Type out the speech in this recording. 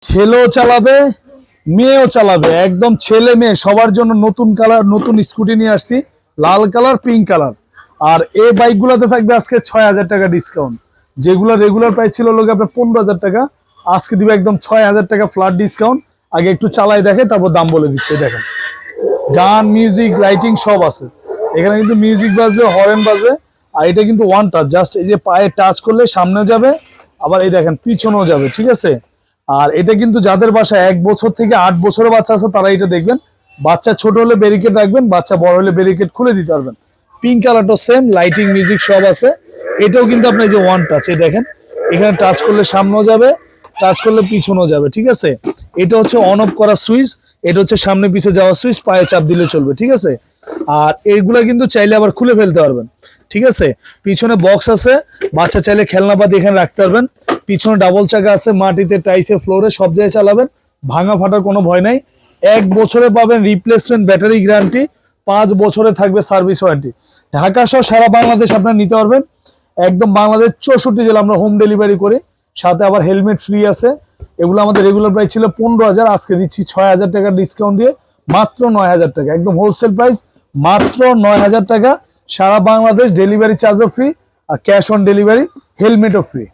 ছেলেও চালাবে মেয়েও চালাবে, একদম ছেলে মেয়ে সবার জন্য নতুন কালার নতুন স্কুটি নিয়ে আসছি, লাল কালার পিঙ্ক কালার। আর এই বাইকগুলোতে থাকবে আজকে 6,000 টাকা ডিসকাউন্ট। যেগুলো রেগুলার প্রাইস ছিল লোক আপনার 15,000 টাকা, আজকে দিবে একদম 6,000 টাকা ফ্ল্যাট ডিসকাউন্ট। আগে একটু চালাই দেখে তারপর দাম বলে দিচ্ছে। দেখেন গান মিউজিক লাইটিং সব আছে এখানে, কিন্তু মিউজিক বাজবে হর্ন বাজবে। আর এটা কিন্তু ওয়ান টাচ, জাস্ট এই যে পায়ে টাচ করলে সামনে যাবে, আবার এই দেখেন পিছনেও যাবে, ঠিক আছে। আর এটা কিন্তু যাদের বাসায় 1 বছর থেকে 8 বছরের বাচ্চা আছে তারা এটা দেখবেন। বাচ্চা ছোট হলে ব্যারিকেড রাখবেন, বাচ্চা বড় হলে ব্যারিকেড খুলে দিতে পারবেন। পিঙ্ক কালারটা সেম, লাইটিং মিউজিক সব আছে। এটাও কিন্তু আপনার যে ওয়ান টাচ, এই দেখেন এখানে টাচ করলে সামনেও যাবে, টাচ করলে পিছনেও যাবে, ঠিক আছে। এটা হচ্ছে অন অফ করা সুইচ, এটা হচ্ছে সামনে পিছে যাওয়ার সুইচ, পায়ে চাপ দিলে চলবে, ঠিক আছে। আর এইগুলা কিন্তু চাইলে আবার খুলে ফেলতে পারবেন, ঠিক আছে। পিছনে বক্স আছে, বাচ্চা চাইলে খেলনাপাতি এখানে রাখতে পারবেন। পিছনে ডাবল চাকা আছে, মাটিতে টাইসে ফ্লোরে সব জায়গায় চালাবেন, ভাঙা ফাটার কোনো ভয় নাই। 1 বছরে পাবেন রিপ্লেসমেন্ট ব্যাটারি গ্যারান্টি, 5 বছরে থাকবে সার্ভিস ওয়ারেন্টি। ঢাকা সহ সারা বাংলাদেশ আপনারা নিতে পারবেন, একদম বাংলাদেশ 64 জেলা আমরা হোম ডেলিভারি করি, সাথে আবার হেলমেট ফ্রি আছে। এগুলো আমাদের রেগুলার প্রাইস ছিল 15,000, আজকে দিচ্ছি 6,000 টাকা ডিসকাউন্ট দিয়ে মাত্র 9,000 টাকা, একদম হোলসেল প্রাইস মাত্র 9,000 টাকা। সারা বাংলাদেশ ডেলিভারি চার্জও ফ্রি, আর ক্যাশ অন ডেলিভারি, হেলমেটও ফ্রি।